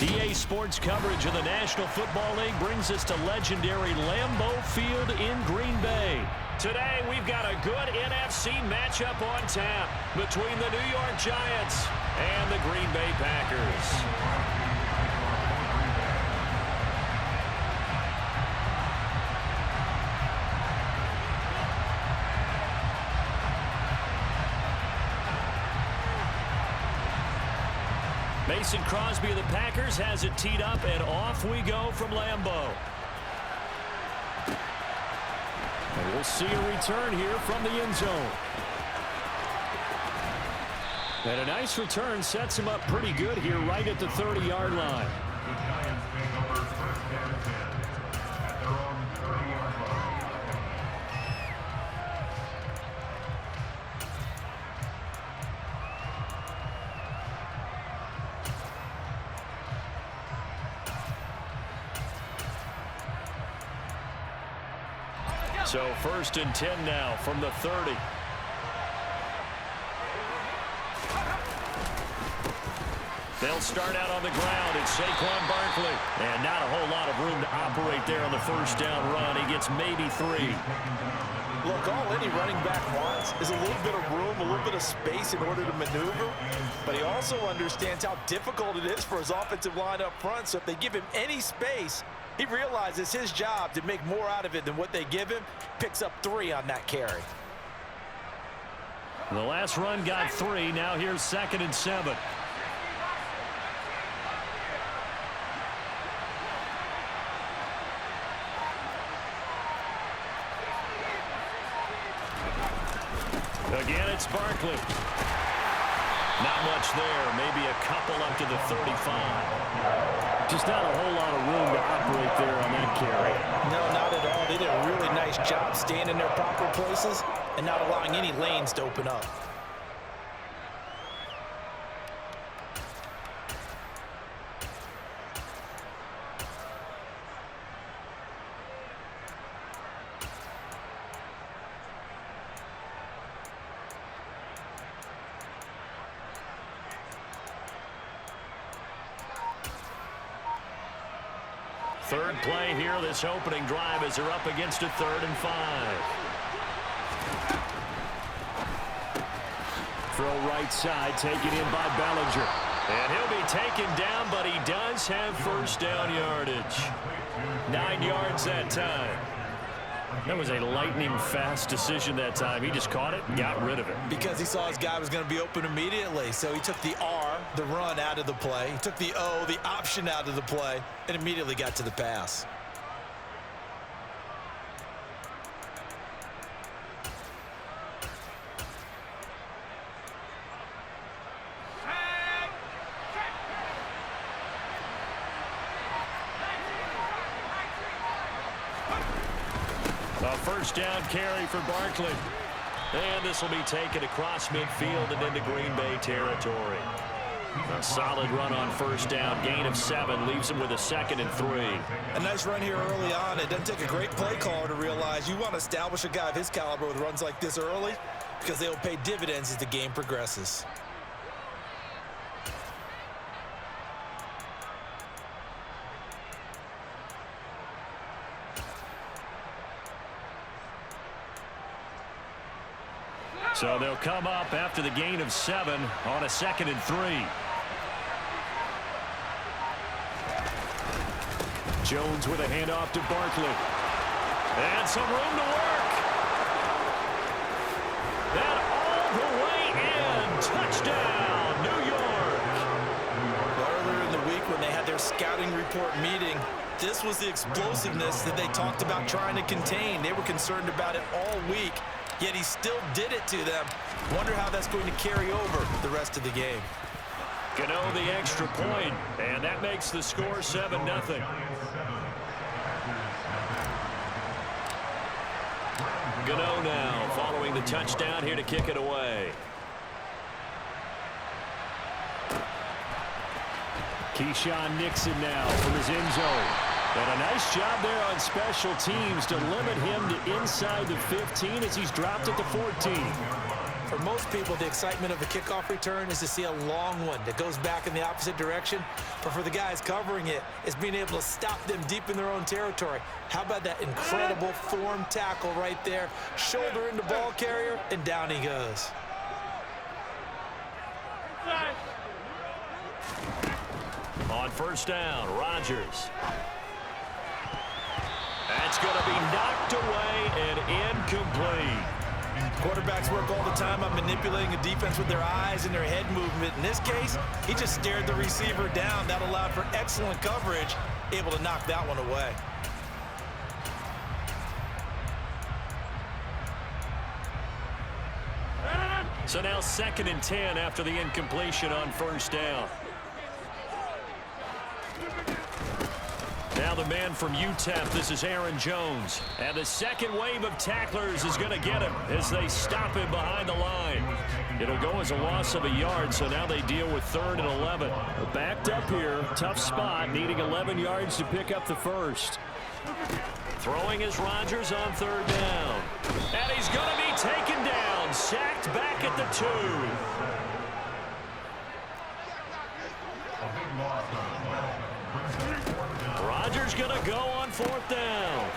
EA Sports coverage of the National Football League brings us to legendary Lambeau Field in Green Bay. Today, we've got a good NFC matchup on tap between the New York Giants and the Green Bay Packers. Mason Crosby of the Packers has it teed up, and off we go from Lambeau. And we'll see a return here from the end zone. And a nice return sets him up pretty good here right at the 30-yard line. So 1st and 10 now from the 30. They'll start out on the ground. It's Saquon Barkley. And not a whole lot of room to operate there on the first down run. He gets maybe 3. Look, all any running back wants is a little bit of room, a little bit of space in order to maneuver. But he also understands how difficult it is for his offensive line up front. So if they give him any space, he realizes his job to make more out of it than what they give him. Picks up 3 on that carry. The last run got 3. Now here's 2nd and 7. Again, it's Barkley. Not much there. Maybe a couple up to the 35. Just not a whole lot of room to operate there on that carry. No, not at all. They did a really nice job staying in their proper places and not allowing any lanes to open up. Third play here, this opening drive as they're up against a 3rd and 5. Throw right side, taken in by Bellinger. And he'll be taken down, but he does have first down yardage. 9 yards that time. That was a lightning-fast decision that time. He just caught it and got rid of it. Because he saw his guy was going to be open immediately. So he took the R, the run, out of the play. He took the O, the option, out of the play, and immediately got to the pass. A first down carry for Barkley. And this will be taken across midfield and into Green Bay territory. A solid run on first down. Gain of 7 leaves him with a 2nd and 3. A nice run here early on. It doesn't take a great play caller to realize you want to establish a guy of his caliber with runs like this early because they will pay dividends as the game progresses. So they'll come up after the gain of 7 on a 2nd and 3. Jones with a handoff to Barkley. And some room to work. And all the way in. Touchdown, New York. Earlier in the week when they had their scouting report meeting, this was the explosiveness that they talked about trying to contain. They were concerned about it all week. Yet he still did it to them. Wonder how that's going to carry over the rest of the game. Gano the extra point, and that makes the score 7-0. Gano now following the touchdown here to kick it away. Keyshawn Nixon now from his end zone. And a nice job there on special teams to limit him to inside the 15 as he's dropped at the 14. For most people, the excitement of a kickoff return is to see a long one that goes back in the opposite direction. But for the guys covering it, it's being able to stop them deep in their own territory. How about that incredible form tackle right there? Shoulder into ball carrier, and down he goes. On first down, Rodgers. That's going to be knocked away and incomplete. Quarterbacks work all the time on manipulating a defense with their eyes and their head movement. In this case, he just stared the receiver down. That allowed for excellent coverage, able to knock that one away. So now 2nd and 10 after the incompletion on first down. Now the man from UTEP, this is Aaron Jones. And the second wave of tacklers is going to get him as they stop him behind the line. It'll go as a loss of a yard, so now they deal with 3rd and 11. Backed up here, tough spot, needing 11 yards to pick up the first. Throwing is Rodgers on 3rd down. And he's going to be taken down, sacked back at the 2. Rodgers going to go on 4th down.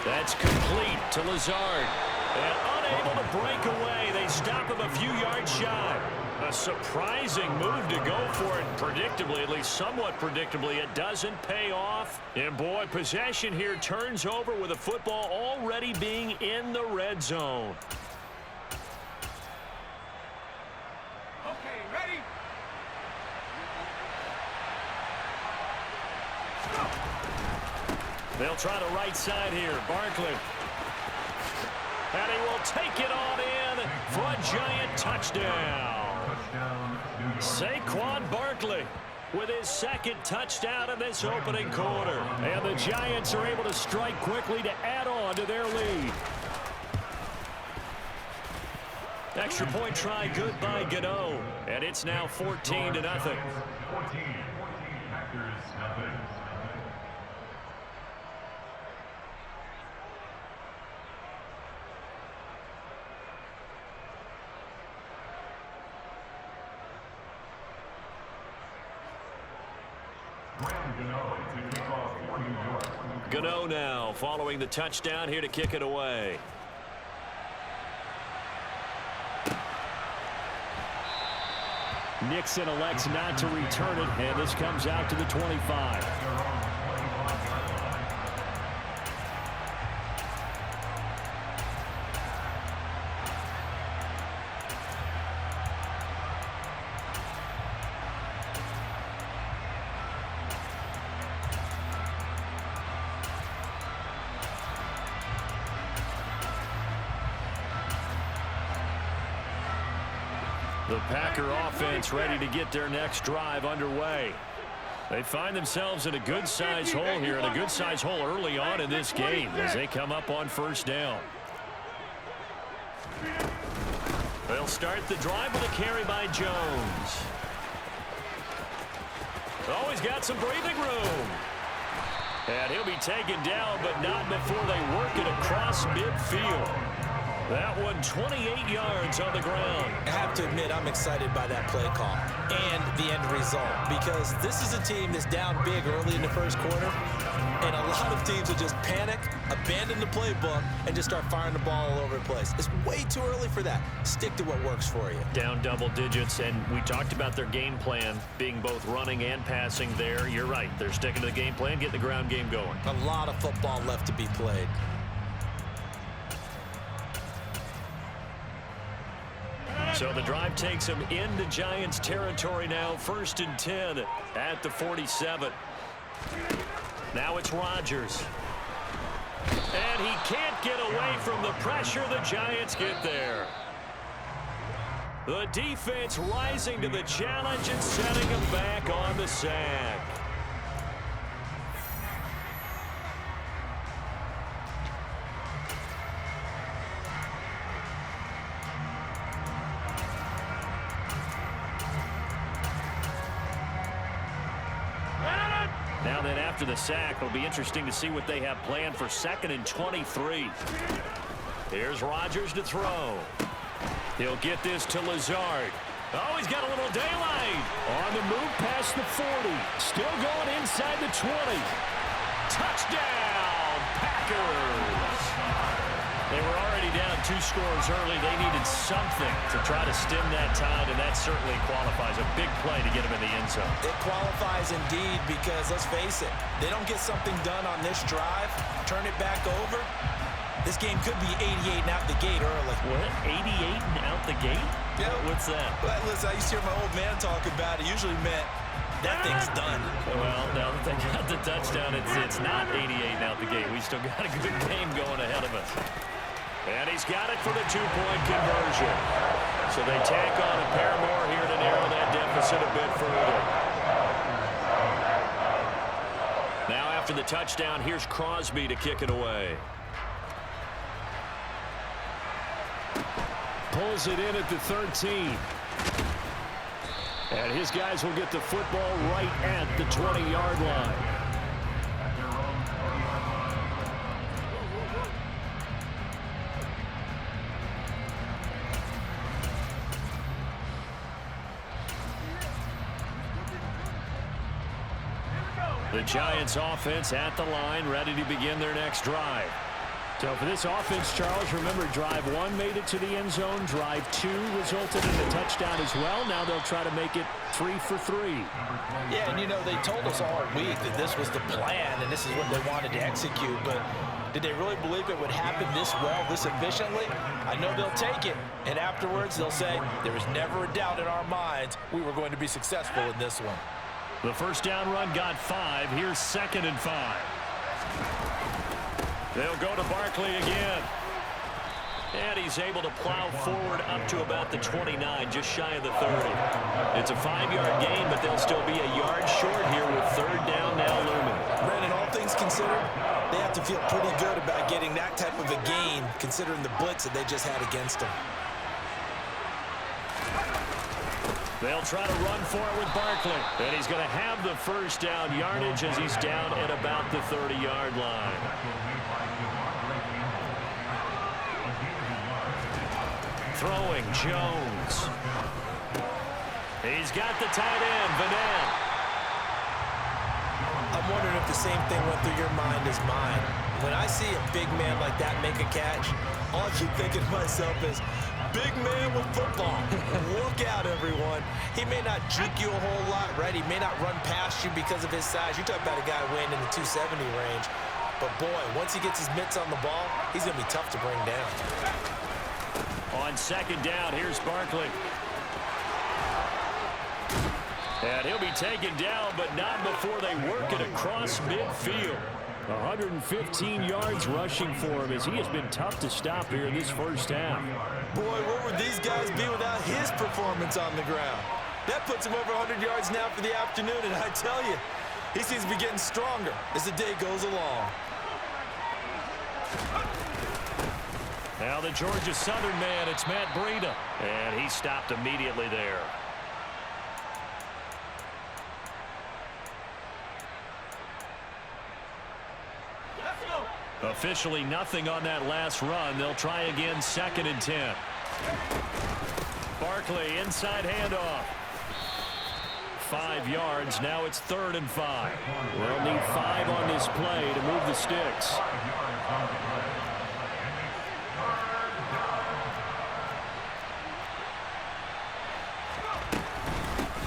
That's complete to Lazard. And unable to break away. They stop him a few yards shy. A surprising move to go for it. Predictably, at least somewhat predictably, it doesn't pay off. And boy, possession here turns over with the football already being in the red zone. Okay, ready? They'll try the right side here. Barkley. And he will take it on in for a giant touchdown. Saquon Barkley with his 2nd touchdown in this opening quarter. And the Giants are able to strike quickly to add on to their lead. Extra point try good by Gano. And it's now 14-0. 14, Packers, nothing. Gano now following the touchdown here to kick it away. Nixon elects not to return it, and this comes out to the 25. The Packer offense ready to get their next drive underway. They find themselves in a good-sized hole here, and a good-sized hole early on in this game as they come up on first down. They'll start the drive with a carry by Jones. Oh, he's got some breathing room. And he'll be taken down, but not before they work it across midfield. That one 28 yards on the ground. I have to admit, I'm excited by that play call and the end result, because this is a team that's down big early in the first quarter, and a lot of teams will just panic, abandon the playbook, and just start firing the ball all over the place. It's way too early for that. Stick to what works for you. Down double digits, and we talked about their game plan being both running and passing there. You're right. They're sticking to the game plan, getting the ground game going. A lot of football left to be played. So the drive takes him into Giants territory now, 1st and 10 at the 47. Now it's Rodgers. And he can't get away from the pressure. The Giants get there. The defense rising to the challenge and setting him back on the sack. Now then, after the sack, it'll be interesting to see what they have planned for 2nd and 23. Here's Rodgers to throw. He'll get this to Lazard. Oh, he's got a little daylight. On the move past the 40. Still going inside the 20. Touchdown, Packers. They were already down 2 scores early. They needed something to try to stem that tide, and that certainly qualifies. A big play to get him in the end zone. It qualifies indeed because, let's face it, they don't get something done on this drive, turn it back over, this game could be 88 and out the gate early. What? 88 and out the gate? Yeah. What's that? Well, listen, I used to hear my old man talk about it. Usually meant that thing's done. Well, now that they got the touchdown, it's not 88 and out the gate. We still got a good game going ahead of us. And he's got it for the 2-point conversion. So they tack on a pair more here to narrow that deficit a bit further. Now after the touchdown, here's Crosby to kick it away. Pulls it in at the 13. And his guys will get the football right at the 20-yard line. The Giants offense at the line, ready to begin their next drive. So for this offense, Charles, remember, drive 1 made it to the end zone. Drive 2 resulted in a touchdown as well. Now they'll try to make it 3 for 3. Yeah, and you know, they told us all week that this was the plan and this is what they wanted to execute. But did they really believe it would happen this well, this efficiently? I know they'll take it. And afterwards, they'll say, there was never a doubt in our minds we were going to be successful in this one. The first down run got 5. Here's 2nd and 5. They'll go to Barkley again. And he's able to plow forward up to about the 29, just shy of the 30. It's a 5-yard gain, but they'll still be a yard short here with 3rd down now looming. Brandon, all things considered, they have to feel pretty good about getting that type of a gain, considering the blitz that they just had against them. They'll try to run for it with Barkley. And he's going to have the first down yardage as he's down at about the 30-yard line. Throwing Jones. He's got the tight end, Vanette. I'm wondering if the same thing went through your mind as mine. When I see a big man like that make a catch, all I keep thinking to myself is, big man with football. Look out, everyone. He may not juke you a whole lot, right? He may not run past you because of his size. You talk about a guy weighing in the 270 range. But, boy, once he gets his mitts on the ball, he's going to be tough to bring down. On 2nd down, here's Barkley. And he'll be taken down, but not before they work it across midfield. 115 yards rushing for him as he has been tough to stop here in this first half. Boy, where would these guys be without his performance on the ground? That puts him over 100 yards now for the afternoon, and I tell you, he seems to be getting stronger as the day goes along. Now the Georgia Southern man, it's Matt Breida. And he stopped immediately there. Officially nothing on that last run. They'll try again, 2nd and 10. Barkley, inside handoff. 5 yards. Now it's 3rd and 5. They'll need 5 on this play to move the sticks.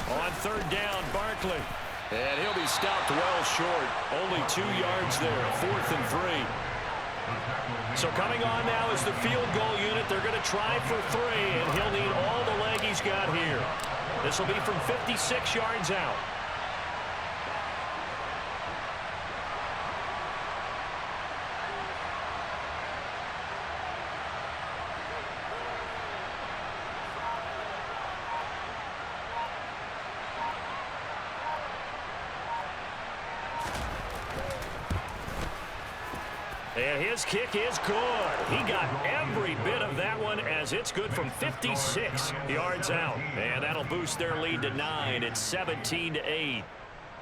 On 3rd down, Barkley. And he'll be stopped well short. Only 2 yards there. 4th and 3. So coming on now is the field goal unit. They're going to try for 3, and he'll need all the leg he's got here. This will be from 56 yards out. And his kick is good. He got every bit of that one as it's good from 56 yards out. And that'll boost their lead to 9. It's 17-8.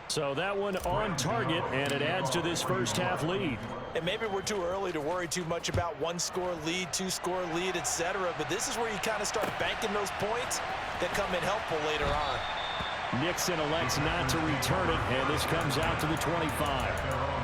So that one on target, and it adds to this first half lead. And maybe we're too early to worry too much about one-score lead, two-score lead, etc. But this is where you kind of start banking those points that come in helpful later on. Nixon elects not to return it, and this comes out to the 25.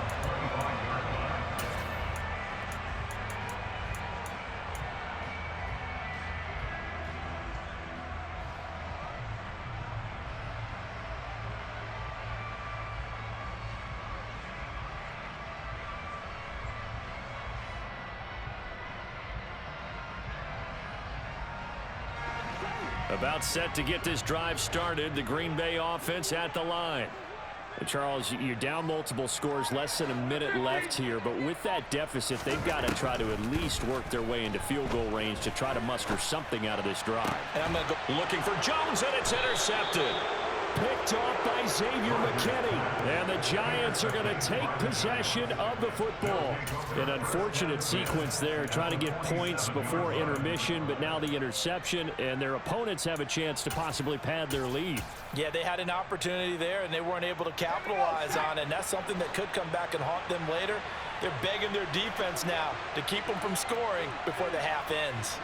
About set to get this drive started. The Green Bay offense at the line. And Charles, you're down multiple scores, less than a minute left here. But with that deficit, they've got to try to at least work their way into field goal range to try to muster something out of this drive. And I'm going to go looking for Jones, and it's intercepted. Picked off by Xavier McKinney. And the Giants are going to take possession of the football. An unfortunate sequence there, trying to get points before intermission, but now the interception, and their opponents have a chance to possibly pad their lead. Yeah, they had an opportunity there, and they weren't able to capitalize on it, and that's something that could come back and haunt them later. They're begging their defense now to keep them from scoring before the half ends.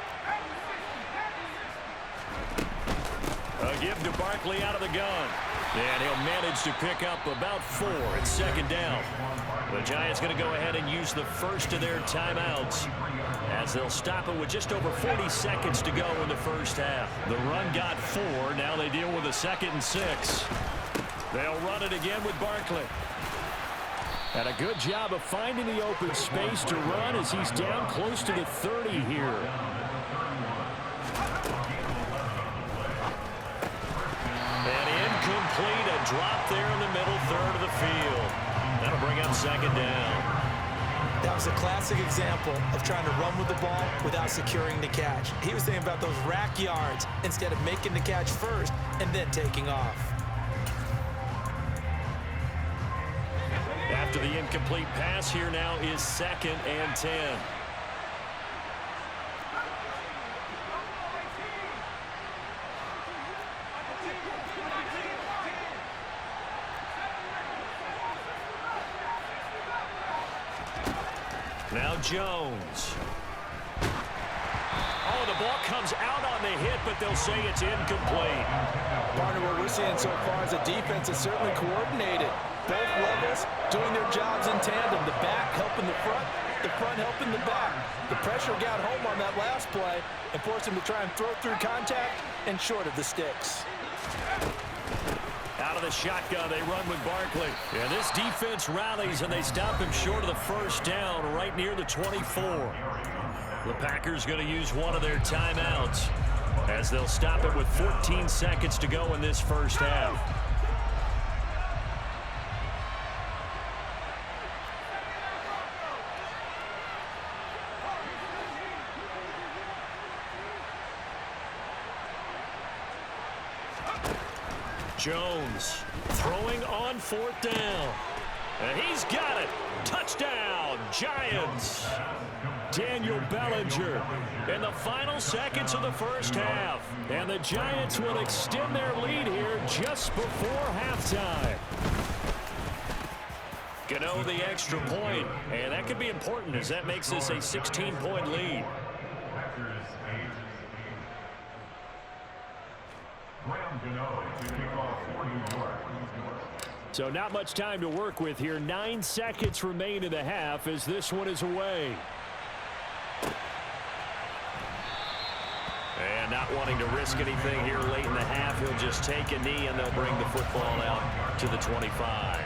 A give to Barkley out of the gun. And he'll manage to pick up about 4. It's second down. The Giants going to go ahead and use the first of their timeouts as they'll stop it with just over 40 seconds to go in the first half. The run got 4. Now they deal with a 2nd and 6. They'll run it again with Barkley. And a good job of finding the open space to run as he's down close to the 30 here. Incomplete, a drop there in the middle third of the field. That'll bring up second down. That was a classic example of trying to run with the ball without securing the catch. He was thinking about those rack yards instead of making the catch first and then taking off. After the incomplete pass, here now is 2nd and 10. Now Jones. Oh, the ball comes out on the hit, but they'll say it's incomplete. Partner, what we're seeing so far is a defense is certainly coordinated. Both levels doing their jobs in tandem. The back helping the front helping the back. The pressure got home on that last play and forced him to try and throw through contact and short of the sticks. Out of the shotgun, they run with Barkley. And this defense rallies, and they stop him short of the first down right near the 24. The Packers going to use one of their timeouts as they'll stop it with 14 seconds to go in this first half. Jones throwing on 4th down. And he's got it. Touchdown, Giants. Daniel Bellinger in the final seconds of the first half. And the Giants will extend their lead here just before halftime. Gano the extra point. And that could be important as that makes this a 16-point lead. So not much time to work with here. 9 seconds remain in the half as this one is away. And not wanting to risk anything here late in the half, he'll just take a knee and they'll bring the football out to the 25.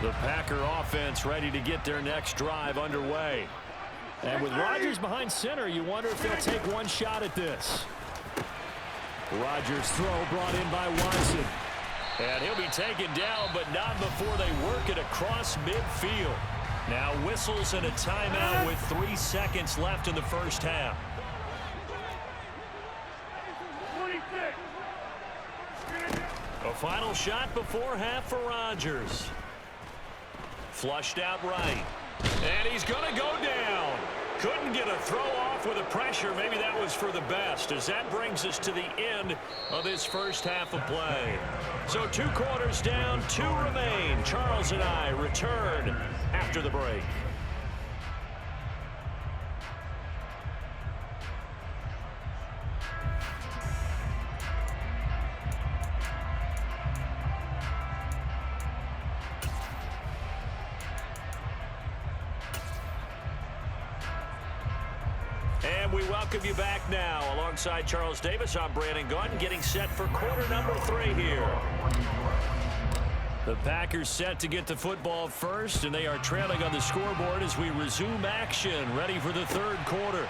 The Packer offense ready to get their next drive underway. And with Rodgers behind center, you wonder if they'll take one shot at this. Rodgers' throw brought in by Watson. And he'll be taken down, but not before they work it across midfield. Now whistles and a timeout with 3 seconds left in the first half. A final shot before half for Rodgers. Flushed out right. And he's going to go down. Couldn't get a throw off with the pressure. Maybe that was for the best, as that brings us to the end of this first half of play. So 2 quarters down, 2 remain. Charles and I return after the break. And we welcome you back now. Alongside Charles Davis, I'm Brandon Gaudin, getting set for quarter number 3 here. The Packers set to get the football first, and they are trailing on the scoreboard as we resume action, ready for the 3rd quarter.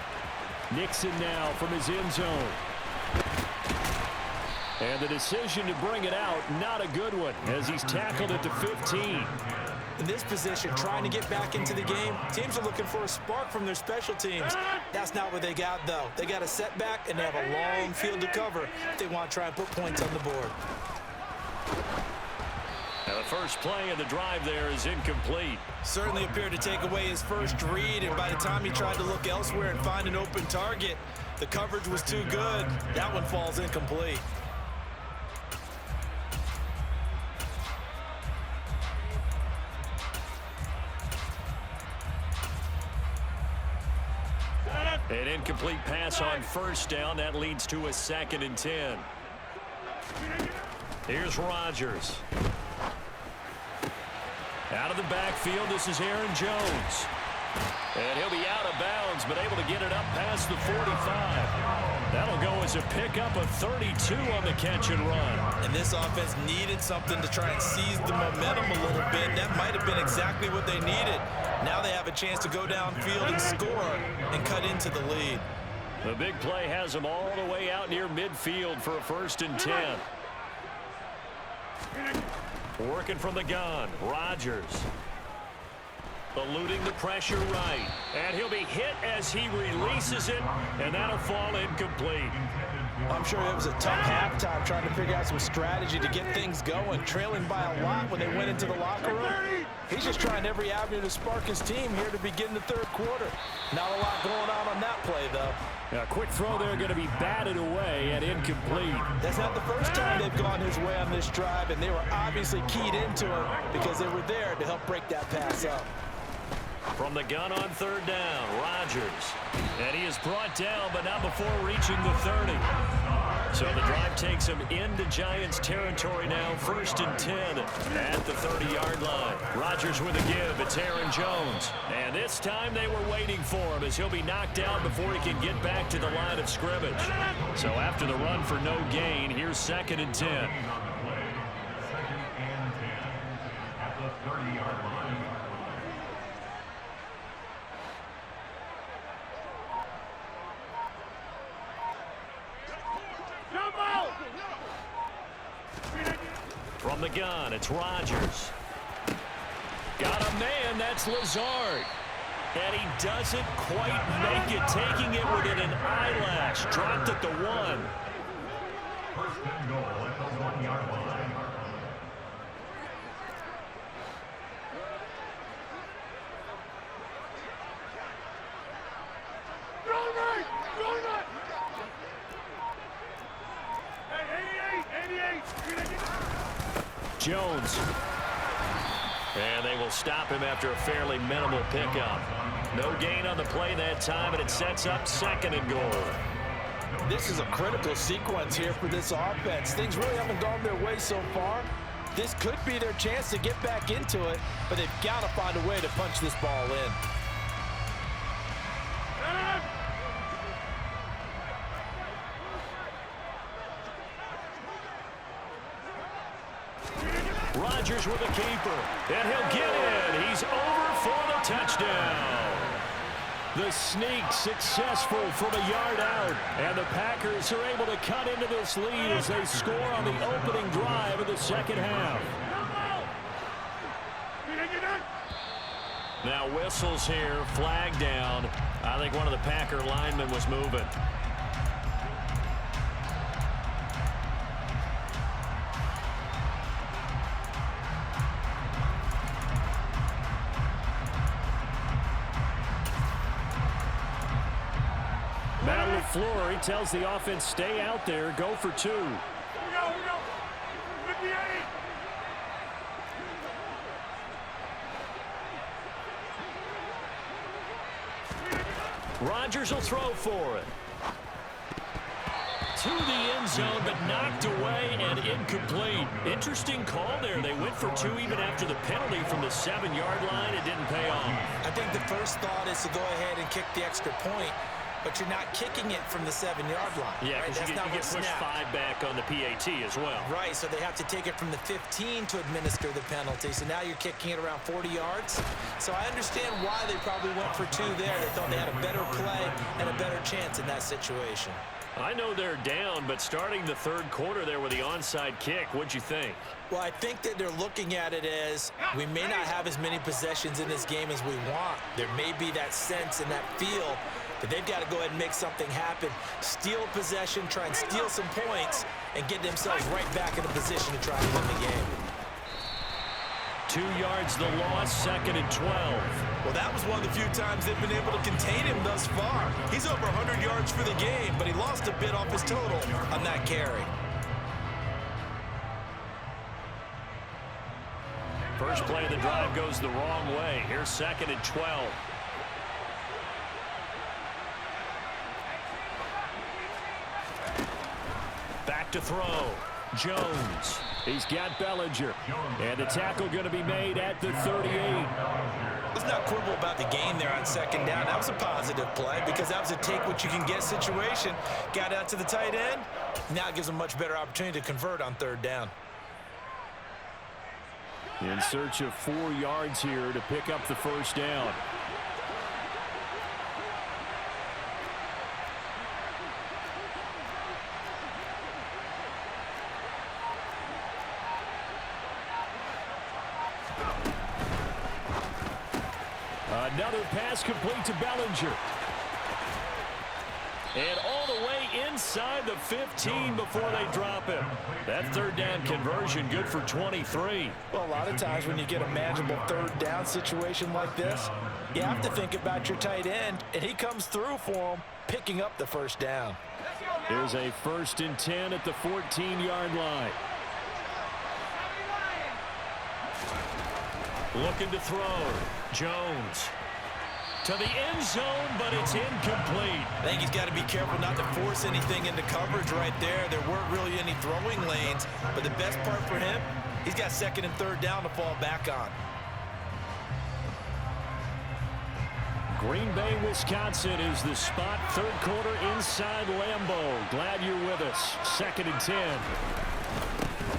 Nixon now from his end zone. And the decision to bring it out, not a good one, as he's tackled at the 15. In this position, trying to get back into the game, teams are looking for a spark from their special teams. That's not what they got, though. They got a setback, and they have a long field to cover if they want to try and put points on the board. And the first play of the drive there is incomplete. Certainly appeared to take away his first read, and by the time he tried to look elsewhere and find an open target, the coverage was too good. That one falls incomplete. An incomplete pass on first down. That leads to a 2nd and 10. Here's Rodgers. Out of the backfield, this is Aaron Jones. And he'll be out of bounds, but able to get it up past the 45. That'll go as a pickup of 32 on the catch and run. And this offense needed something to try and seize the momentum a little bit. That might have been exactly what they needed. Now they have a chance to go downfield and score and cut into the lead. The big play has them all the way out near midfield for a 1st and 10. Working from the gun, Rodgers. Eluding the pressure right. And he'll be hit as he releases it, and that'll fall incomplete. I'm sure it was a tough halftime trying to figure out some strategy to get things going, trailing by a lot when they went into the locker room. He's just trying every avenue to spark his team here to begin the 3rd quarter. Not a lot going on that play, though. A quick throw there going to be batted away and incomplete. That's not the first time they've gone his way on this drive, and they were obviously keyed into it because they were there to help break that pass up. From the gun on 3rd down, Rodgers. And he is brought down, but not before reaching the 30. So the drive takes him into Giants territory now, 1st and 10 at the 30-yard line. Rodgers with a give. It's Aaron Jones. And this time they were waiting for him as he'll be knocked out before he can get back to the line of scrimmage. So after the run for no gain, here's 2nd and 10. At the 30-yard line. From the gun, it's Rodgers. Got a man, that's Lazard. And he doesn't quite make it, taking it within an eyelash. Dropped at the 1. 1st and goal at the 1-yard line. Jones. And they will stop him after a fairly minimal pickup. No gain on the play that time, and it sets up 2nd and goal. This is a critical sequence here for this offense. Things really haven't gone their way so far. This could be their chance to get back into it, but they've got to find a way to punch this ball in. Rodgers with a keeper, and he'll get in. He's over for the touchdown. The sneak successful from a yard out, and the Packers are able to cut into this lead as they score on the opening drive of the 2nd half. Now whistles here, flag down. I think one of the Packer linemen was moving. LaFleur, he tells the offense, stay out there, go for two. Here we go. 58. Rodgers will throw for it. To the end zone, but knocked away and incomplete. Interesting call there. They went for two even after the penalty from the 7-yard line. It didn't pay off. I think the first thought is to go ahead and kick the extra point, but you're not kicking it from the 7-yard line. Yeah, right? because you get pushed snapped. 5 back on the PAT as well. Right, so they have to take it from the 15 to administer the penalty. So now you're kicking it around 40 yards. So I understand why they probably went for two there. They thought they had a better play and a better chance in that situation. I know they're down, but starting the third quarter there with the onside kick, what'd you think? Well, I think that they're looking at it as we may not have as many possessions in this game as we want. There may be that sense and that feel that they've got to go ahead and make something happen, steal possession, try and steal some points, and get themselves right back in a position to try and win the game. 2 yards the loss, 2nd and 12. Well, that was one of the few times they've been able to contain him thus far. He's over 100 yards for the game, but he lost a bit off his total on that carry. First play of the drive goes the wrong way. Here's 2nd and 12. Back to throw. Jones. He's got Bellinger. And the tackle going to be made at the 38. Let's not quibble about the game there on 2nd down. That was a positive play because that was a take-what-you-can-get situation. Got out to the tight end. Now it gives them a much better opportunity to convert on 3rd down. In search of 4 yards here to pick up the first down. Another pass complete to Bellinger. And all the way inside the 15 before they drop it. That 3rd down conversion good for 23. Well, a lot of times when you get a manageable 3rd down situation like this, you have to think about your tight end, and he comes through for him, picking up the first down. Here's a 1st and 10 at the 14-yard line. Looking to throw. Jones. To the end zone, but it's incomplete. I think he's got to be careful not to force anything into coverage right there. There weren't really any throwing lanes, but the best part for him, he's got 2nd and 3rd down to fall back on. Green Bay, Wisconsin is the spot. 3rd quarter inside Lambeau. Glad you're with us. 2nd and 10.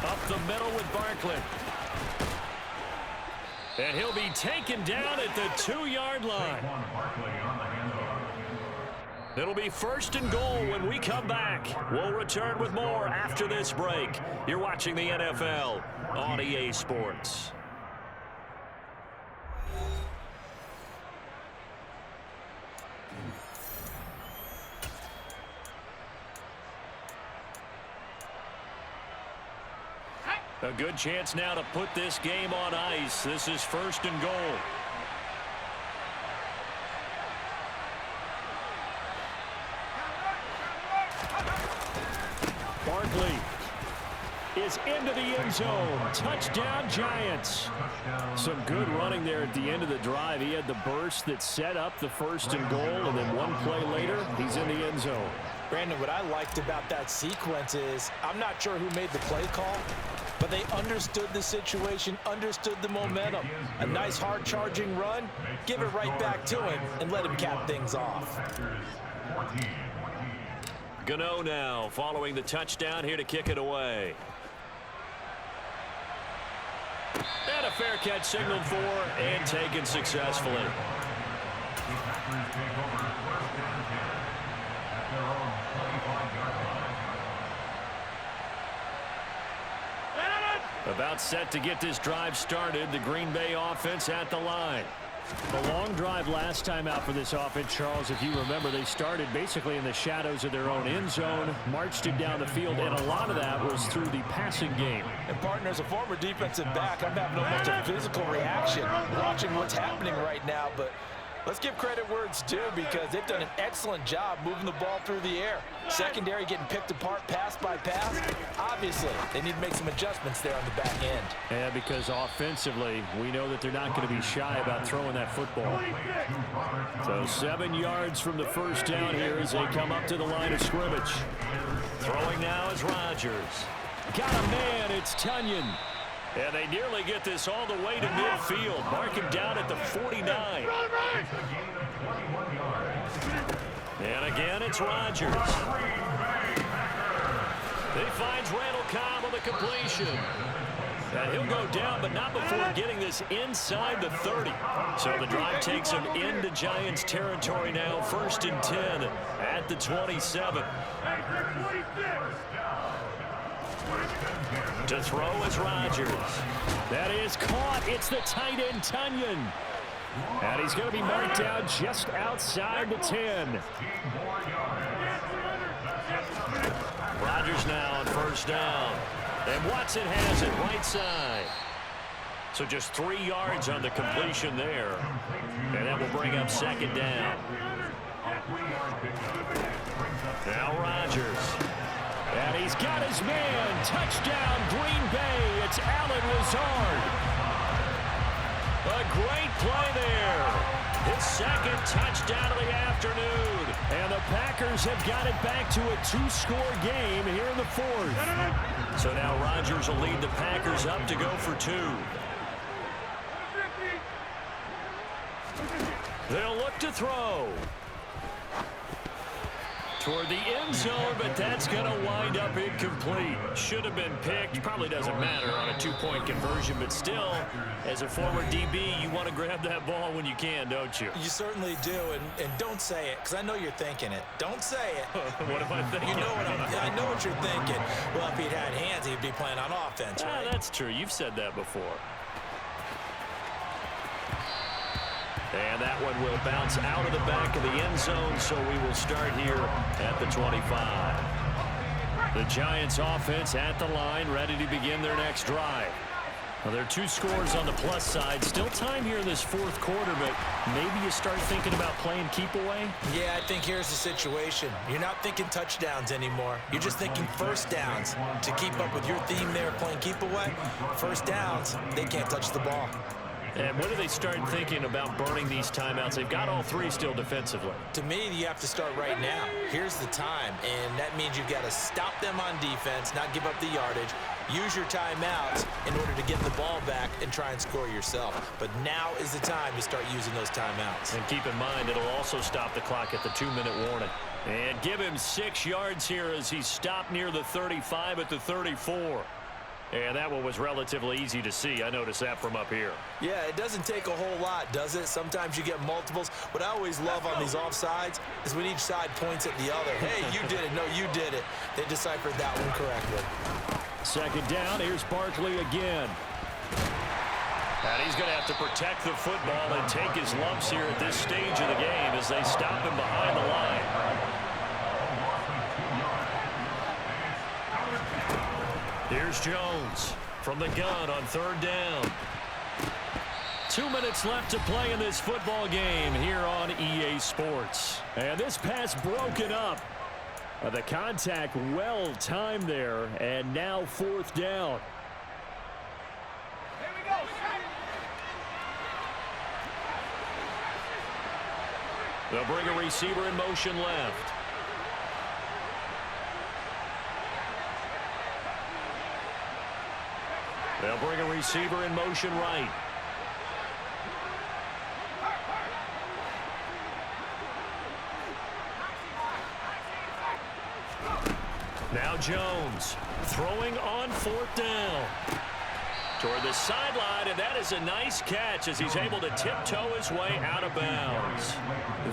Up the middle with Barkley. And he'll be taken down at the 2-yard line. It'll be 1st and goal when we come back. We'll return with more after this break. You're watching the NFL on EA Sports. A good chance now to put this game on ice. This is 1st and goal. Barkley is into the end zone. Touchdown, Giants. Some good running there at the end of the drive. He had the burst that set up the 1st and goal, and then one play later, he's in the end zone. Brandon, what I liked about that sequence is I'm not sure who made the play call, but they understood the situation, understood the momentum. A nice hard-charging run, give it right back to him, and let him cap things off. Gano now following the touchdown here to kick it away. And a fair catch signaled for and taken successfully. About set to get this drive started. The Green Bay offense at the line. A long drive last time out for this offense, Charles. If you remember, they started basically in the shadows of their own end zone, marched it down the field, and a lot of that was through the passing game. And, partner, as a former defensive back, I'm having almost a physical reaction watching what's happening right now. But Let's give credit where it's due because they've done an excellent job moving the ball through the air. Secondary getting picked apart pass by pass. Obviously, they need to make some adjustments there on the back end. Yeah, because offensively, we know that they're not going to be shy about throwing that football. So 7 yards from the first down here as they come up to the line of scrimmage. Throwing now is Rodgers. Got a man, it's Tunyon. And they nearly get this all the way to midfield. Mark him down at the 49. And again, it's Rodgers. He finds Randall Cobb on the completion. And he'll go down, but not before getting this inside the 30. So the drive takes him into Giants territory now. 1st and 10 at the 27. To throw is Rodgers. That is caught. It's the tight end, Tunyon. And he's going to be marked down just outside the 10. Rodgers now on 1st down. And Watson has it right side. So just 3 yards on the completion there. And that will bring up 2nd down. Now Rodgers. And he's got his man. Touchdown, Green Bay. It's Allen Lazard. A great play there. His 2nd touchdown of the afternoon. And the Packers have got it back to a 2-score game here in the 4th. So now Rodgers will lead the Packers up to go for 2. They'll look to throw. Toward the end zone, but that's going to wind up incomplete. Should have been picked. Probably doesn't matter on a 2-point conversion, but still, as a former DB, you want to grab that ball when you can, don't you? You certainly do, and don't say it, because I know you're thinking it. Don't say it. What am I thinking? You know what I know what you're thinking. Well, if he'd had hands, he'd be playing on offense, right? That's true. You've said that before. And that one will bounce out of the back of the end zone, so we will start here at the 25. The Giants offense at the line, ready to begin their next drive. Well, there are 2 scores on the plus side. Still time here in this 4th quarter, but maybe you start thinking about playing keep away? Yeah, I think here's the situation. You're not thinking touchdowns anymore. You're just thinking 1st downs. To keep up with your theme there, playing keep away, 1st downs, they can't touch the ball. And when do they start thinking about burning these timeouts? They've got all 3 still defensively. To me, you have to start right now. Here's the time, and that means you've got to stop them on defense, not give up the yardage, use your timeouts in order to get the ball back and try and score yourself. But now is the time to start using those timeouts. And keep in mind, it'll also stop the clock at the 2-minute warning. And give him 6 yards here as he stopped near the 35 at the 34. And that one was relatively easy to see. I noticed that from up here. Yeah, it doesn't take a whole lot, does it? Sometimes you get multiples. What I always love on these offsides is when each side points at the other. Hey, you did it. No, you did it. They deciphered that one correctly. 2nd down. Here's Barkley again. And he's going to have to protect the football and take his lumps here at this stage of the game as they stop him behind the line. Here's Jones from the gun on 3rd down. 2 minutes left to play in this football game here on EA Sports. And this pass broken up. The contact well timed there, and now 4th down. Here we go. They'll bring a receiver in motion left. They'll bring a receiver in motion right. Now Jones throwing on 4th down. Toward the sideline, and that is a nice catch as he's able to tiptoe his way out of bounds.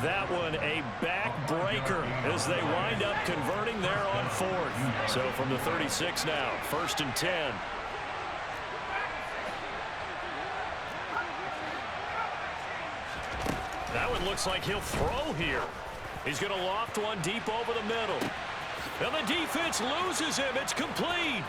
That one a backbreaker as they wind up converting there on 4th. So from the 36 now, 1st and 10. That one looks like he'll throw here. He's going to loft one deep over the middle. And the defense loses him. It's complete.